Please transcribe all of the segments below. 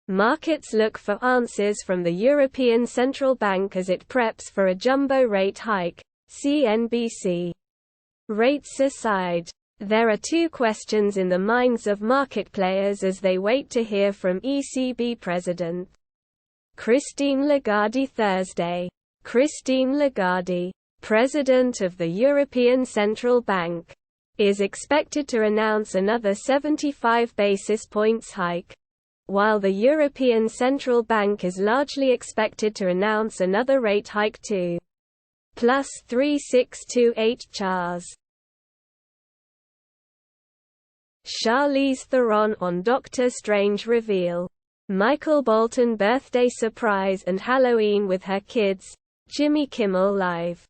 Markets look for answers from the European Central Bank as it preps for a jumbo rate hike. CNBC. Rates aside, there are two questions in the minds of market players as they wait to hear from ECB President Christine Lagarde Thursday. Christine Lagarde, President of the European Central Bank, is expected to announce another 75 basis points hike, while the European Central Bank is largely expected to announce another rate hike too. Plus 3628 Chars. Charlize Theron on Doctor Strange reveal. Michael Bolton birthday surprise and Halloween with her kids. Jimmy Kimmel Live.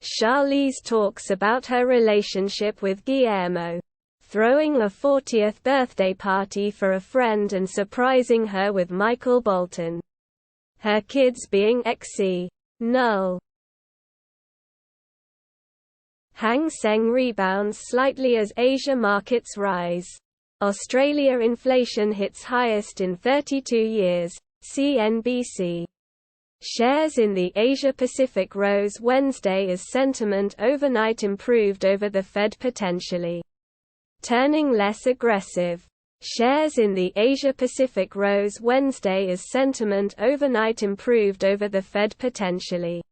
Charlize talks about her relationship with Guillermo, throwing a 40th birthday party for a friend and surprising her with Michael Bolton. Her kids being XC. Null. Hang Seng rebounds slightly as Asia markets rise. Australia inflation hits highest in 32 years. CNBC. Shares in the Asia-Pacific rose Wednesday as sentiment overnight improved over the Fed potentially turning less aggressive. Shares in the Asia-Pacific rose Wednesday as sentiment overnight improved over the Fed potentially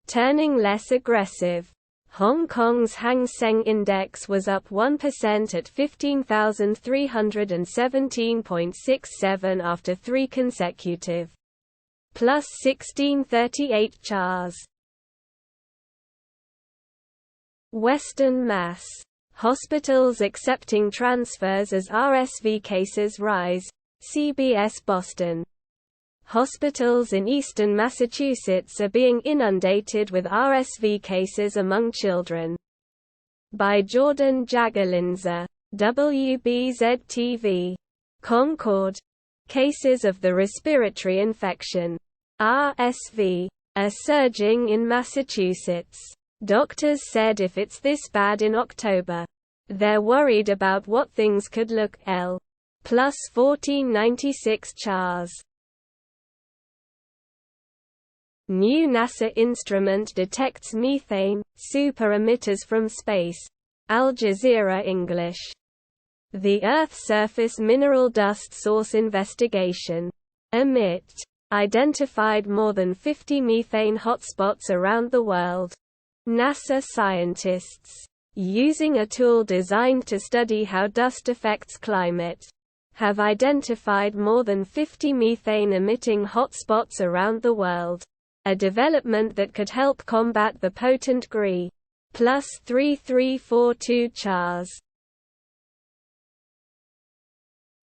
turning less aggressive. Hong Kong's Hang Seng Index was up 1% at 15,317.67 after 3 consecutive plus 1638 Chars. Western Mass. Hospitals accepting transfers as RSV cases rise. CBS Boston. Hospitals in eastern Massachusetts are being inundated with RSV cases among children. By Jordan Jagerlinzer. WBZ-TV. Concord. Cases of the respiratory infection, RSV, are surging in Massachusetts. Doctors said if it's this bad in October, they're worried about what things could look like. Plus 1496 Chars. New NASA instrument detects methane, super-emitters from space. Al Jazeera English. The Earth's surface mineral dust source investigation (EMIT) identified more than 50 methane hotspots around the world. NASA scientists, using a tool designed to study how dust affects climate, have identified more than 50 methane-emitting hotspots around the world, a development that could help combat the potent GRI. Plus 3342 Chars.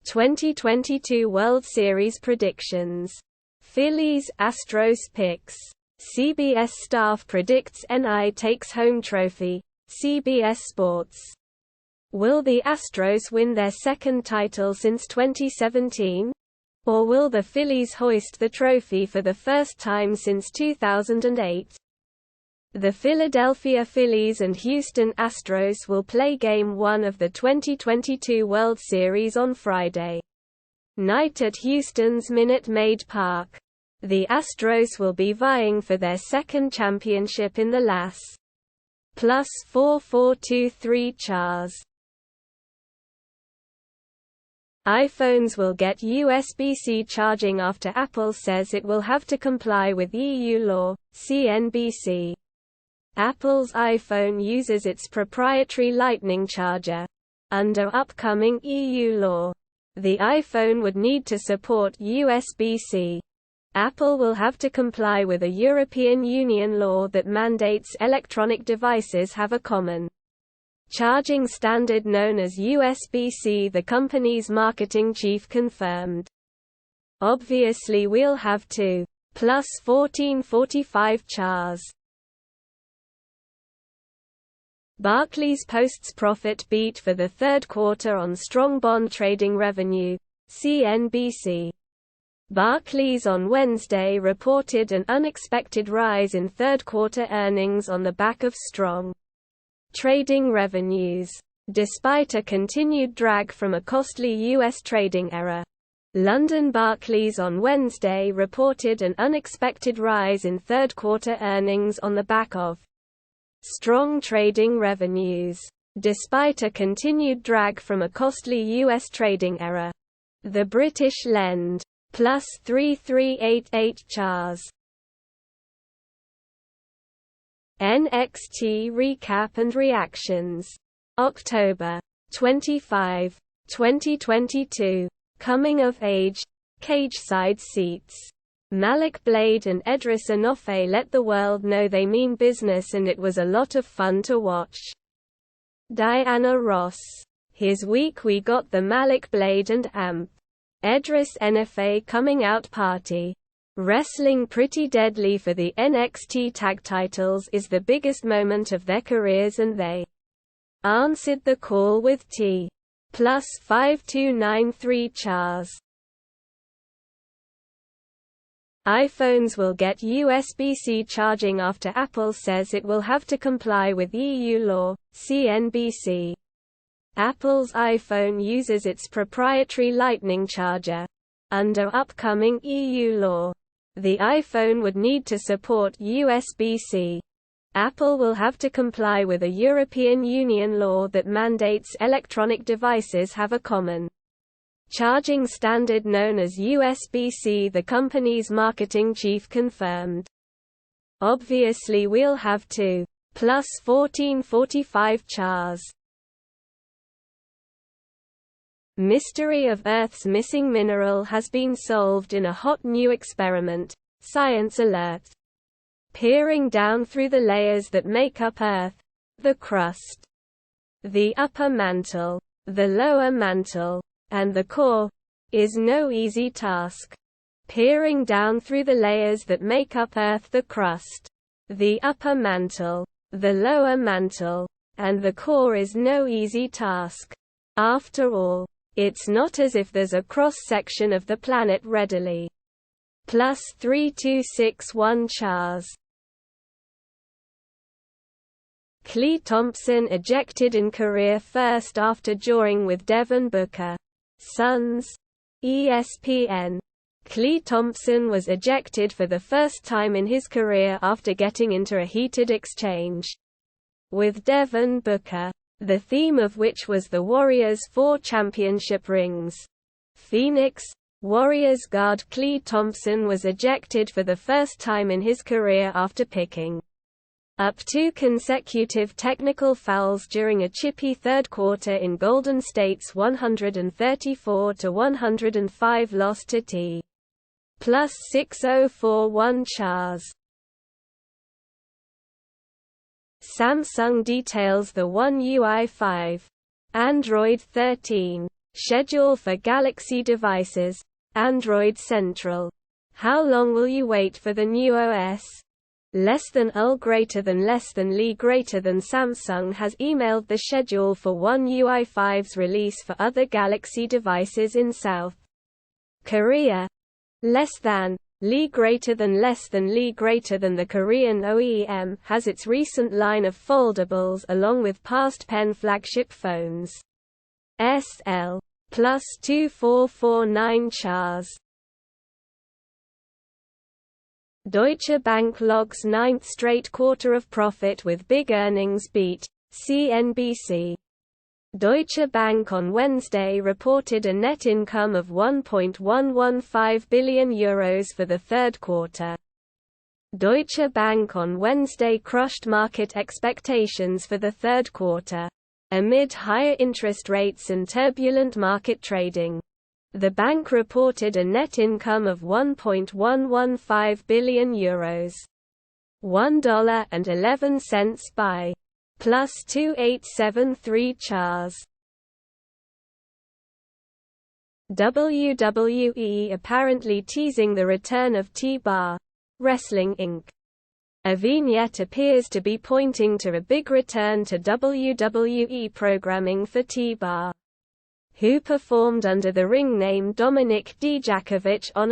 2022 World Series predictions. Phillies-Astros picks. CBS staff predicts NI takes home trophy. CBS Sports. Will the Astros win their second title since 2017? Or will the Phillies hoist the trophy for the first time since 2008? The Philadelphia Phillies and Houston Astros will play Game 1 of the 2022 World Series on Friday night at Houston's Minute Maid Park. The Astros will be vying for their second championship in the LAS. Plus 4423 Chars. iPhones will get USB-C charging after Apple says it will have to comply with EU law. CNBC. Apple's iPhone uses its proprietary Lightning charger. Under upcoming EU law, the iPhone would need to support USB-C. Apple will have to comply with a European Union law that mandates electronic devices have a common charging standard known as USB-C, the company's marketing chief confirmed. Obviously we'll have to. Plus 1445 Chars. Barclays posts profit beat for the third quarter on strong bond trading revenue. CNBC. Barclays on Wednesday reported an unexpected rise in third-quarter earnings on the back of strong trading revenues, despite a continued drag from a costly U.S. trading error. London Barclays on Wednesday reported an unexpected rise in third-quarter earnings on the back of strong trading revenues, despite a continued drag from a costly U.S. trading error. The British lend plus 3388 Chars. NXT recap and reactions. October 25, 2022. Coming of age. Cageside Seats. Malik Blade and Edris Enofe let the world know they mean business, and it was a lot of fun to watch. Diana Ross. His week we got the Malik Blade and Edris Enofe coming out party. Wrestling pretty deadly for the NXT tag titles is the biggest moment of their careers, and they answered the call with T plus 5293 Chars. iPhones will get USB-C charging after Apple says it will have to comply with EU law, CNBC. Apple's iPhone uses its proprietary Lightning charger. Under upcoming EU law, the iPhone would need to support USB-C. Apple will have to comply with a European Union law that mandates electronic devices have a common charging standard known as USB-C, the company's marketing chief confirmed. Obviously we'll have to plus 1445 Chars. Mystery of Earth's missing mineral has been solved in a hot new experiment, ScienceAlert. Peering down through the layers that make up Earth, the crust, the upper mantle, the lower mantle, and the core, is no easy task. Peering down through the layers that make up Earth, the crust, the upper mantle, the lower mantle, and the core is no easy task. After all, it's not as if there's a cross-section of the planet readily. Plus 3261 Chars. Klay Thompson ejected in career first after drawing with Devin Booker. Suns. ESPN. Klay Thompson was ejected for the first time in his career after getting into a heated exchange with Devin Booker, the theme of which was the Warriors' 4 championship rings. Phoenix. Warriors guard Klay Thompson was ejected for the first time in his career after picking up 2 consecutive technical fouls during a chippy third quarter in Golden State's 134-105 loss to T. plus 6041 Chars. Samsung details the One UI 5. Android 13. Schedule for Galaxy devices. Android Central. How long will you wait for the new OS? Less than UL greater than less than Li greater than Samsung has emailed the schedule for One UI 5's release for other Galaxy devices in South Korea. Less than Li greater than less than Li greater than the Korean OEM has its recent line of foldables along with past pen flagship phones. SL plus 2449 Chars. Deutsche Bank logs 9th straight quarter of profit with big earnings beat, CNBC. Deutsche Bank on Wednesday reported a net income of €1.115 billion for the third quarter. Deutsche Bank on Wednesday crushed market expectations for the third quarter. Amid higher interest rates and turbulent market trading, the bank reported a net income of €1.115 billion, $1.11 by plus 2873 Chars. WWE apparently teasing the return of T-Bar Wrestling Inc. A vignette appears to be pointing to a big return to WWE programming for T-Bar, who performed under the ring name Dominik Dijakovic on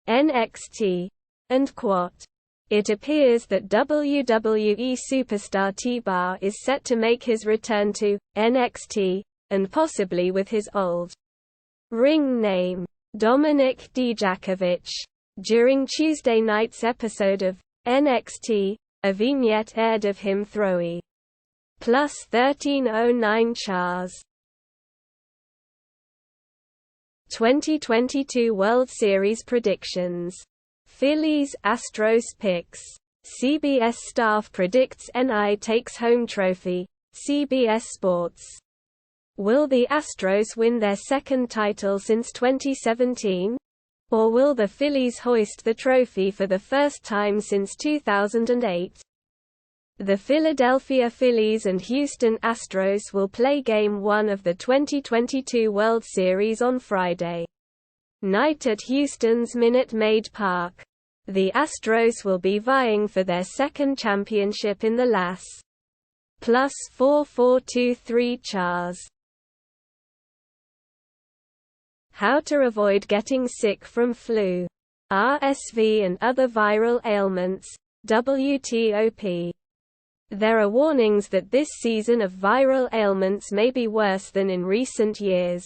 NXT. It appears that WWE superstar T-Bar is set to make his return to NXT, and possibly with his old Ring name: Dominik Dijakovic. During Tuesday night's episode of NXT, a vignette aired of him throwing +1309 chars. 2022 World Series predictions. Phillies-Astros picks. CBS staff predicts NI takes home trophy. CBS Sports. Will the Astros win their second title since 2017? Or will the Phillies hoist the trophy for the first time since 2008? The Philadelphia Phillies and Houston Astros will play Game 1 of the 2022 World Series on Friday night at Houston's Minute Maid Park. The Astros will be vying for their second championship in the LAS. +4423 chars. How to avoid getting sick from flu, RSV and other viral ailments. WTOP. There are warnings that this season of viral ailments may be worse than in recent years.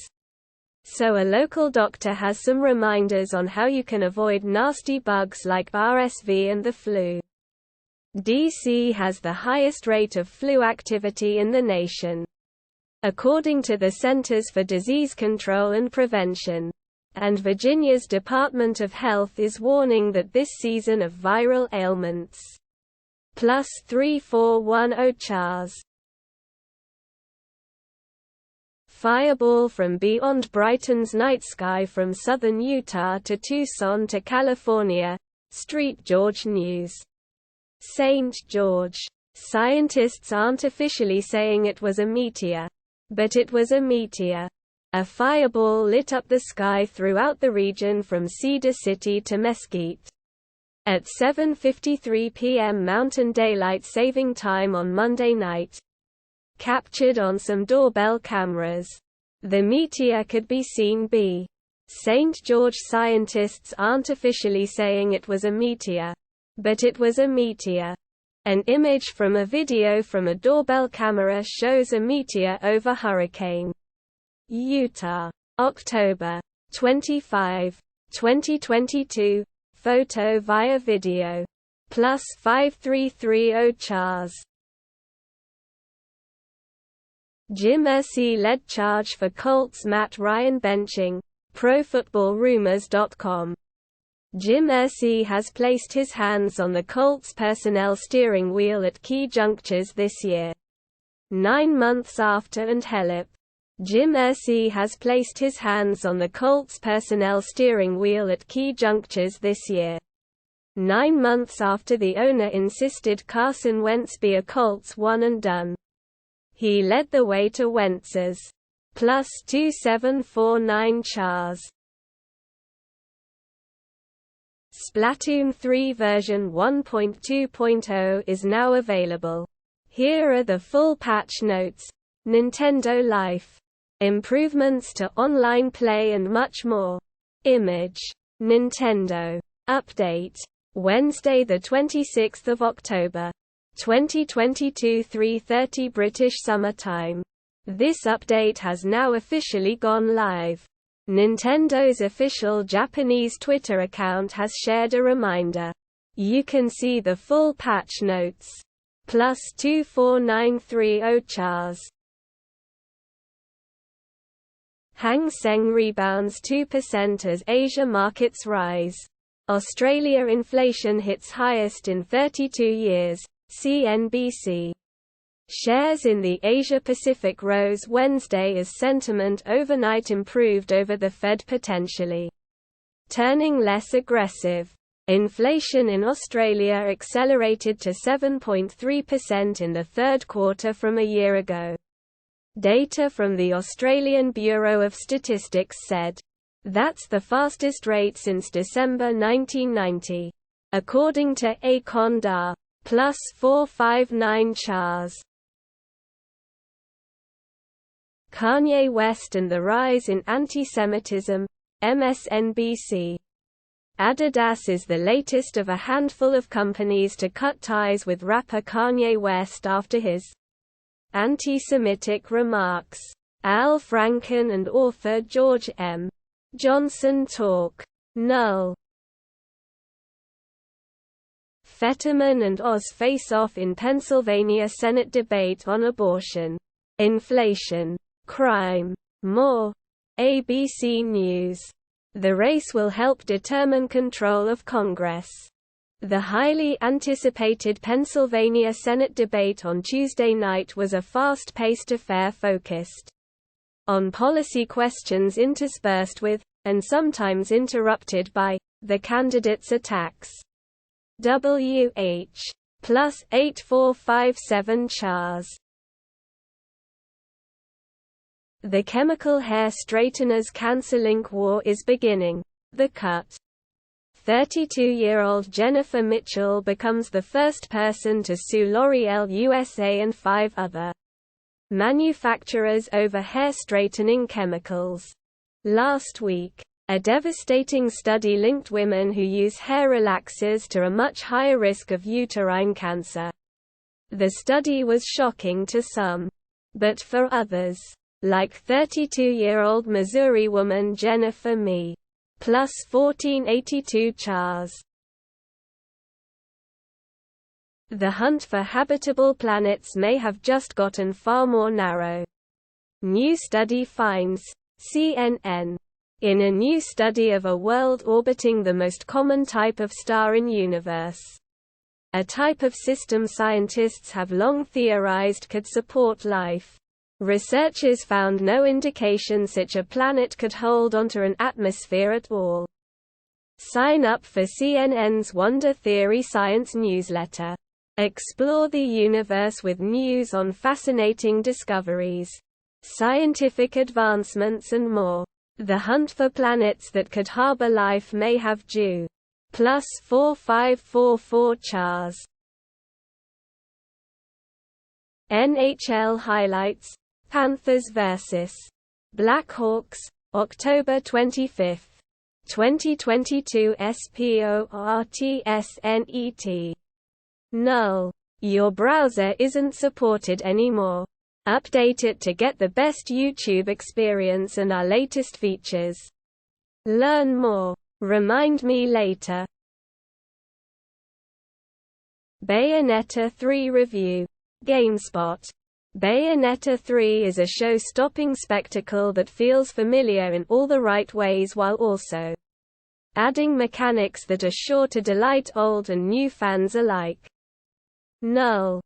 So a local doctor has some reminders on how you can avoid nasty bugs like RSV and the flu. DC has the highest rate of flu activity in the nation, according to the Centers for Disease Control and Prevention. And Virginia's Department of Health is warning that this season of viral ailments +3410 chars. Fireball from beyond brightens night sky from southern Utah to Tucson to California. Street George News. St. George. Scientists aren't officially saying it was a meteor. But it was a meteor. A fireball lit up the sky throughout the region from Cedar City to Mesquite. At 7:53 p.m. Mountain Daylight Saving Time on Monday night. Captured on some doorbell cameras. The meteor could be seen b. St. George scientists aren't officially saying it was a meteor. But it was a meteor. An image from a video from a doorbell camera shows a meteor over Hurricane, Utah. October 25, 2022. Photo via video. +5330 chars. Jim Irsay led charge for Colts Matt Ryan benching. ProFootballRumors.com. Jim Irsay has placed his hands on the Colts personnel steering wheel at key junctures this year. 9 months after and Helip. Jim Irsay has placed his hands on the Colts personnel steering wheel at key junctures this year. 9 months after the owner insisted Carson Wentz be a Colts one and done. He led the way to Wentz's +2749 chars. Splatoon 3 version 1.2.0 is now available. Here are the full patch notes. Nintendo Life. Improvements to online play and much more. Image. Nintendo. Update. Wednesday, 26 October. 2022 3:30 British Summer Time. This update has now officially gone live. Nintendo's official Japanese Twitter account has shared a reminder. You can see the full patch notes. +24930 chars. Hang Seng rebounds 2% as Asia markets rise. Australia inflation hits highest in 32 years. CNBC. Shares in the Asia-Pacific rose Wednesday as sentiment overnight improved over the Fed potentially turning less aggressive. Inflation in Australia accelerated to 7.3% in the third quarter from a year ago. Data from the Australian Bureau of Statistics said, "That's the fastest rate since December 1990." According to A.N.D. +459 chars. Kanye West and the rise in antisemitism. MSNBC. Adidas is the latest of a handful of companies to cut ties with rapper Kanye West after his anti-Semitic remarks. Al Franken and author George M. Johnson talk. Null. Fetterman and Oz face off in Pennsylvania Senate debate on abortion, inflation, crime. More. ABC News. The race will help determine control of Congress. The highly anticipated Pennsylvania Senate debate on Tuesday night was a fast-paced affair focused on policy questions interspersed with, and sometimes interrupted by, the candidates' attacks. WH. Plus 8457 Chars. The chemical hair straighteners cancer-link war is beginning. The Cut. 32-year-old Jennifer Mitchell becomes the first person to sue L'Oreal USA and 5 other manufacturers over hair straightening chemicals. Last week, a devastating study linked women who use hair relaxers to a much higher risk of uterine cancer. The study was shocking to some. But for others, like 32-year-old Missouri woman Jennifer Me. Plus 1482 Chars. The hunt for habitable planets may have just gotten far more narrow. New study finds. CNN. In a new study of a world orbiting the most common type of star in universe. A type of system scientists have long theorized could support life. Researchers found no indication such a planet could hold onto an atmosphere at all. Sign up for CNN's Wonder Theory Science newsletter. Explore the universe with news on fascinating discoveries, scientific advancements and more. The hunt for planets that could harbor life may have due. Plus 4544 Chars. NHL highlights. Panthers vs. Blackhawks, October 25, 2022. SPORTSNET. Null. Your browser isn't supported anymore. Update it to get the best YouTube experience and our latest features. Learn more. Remind me later. Bayonetta 3 review. GameSpot. Bayonetta 3 is a show-stopping spectacle that feels familiar in all the right ways while also adding mechanics that are sure to delight old and new fans alike. Null.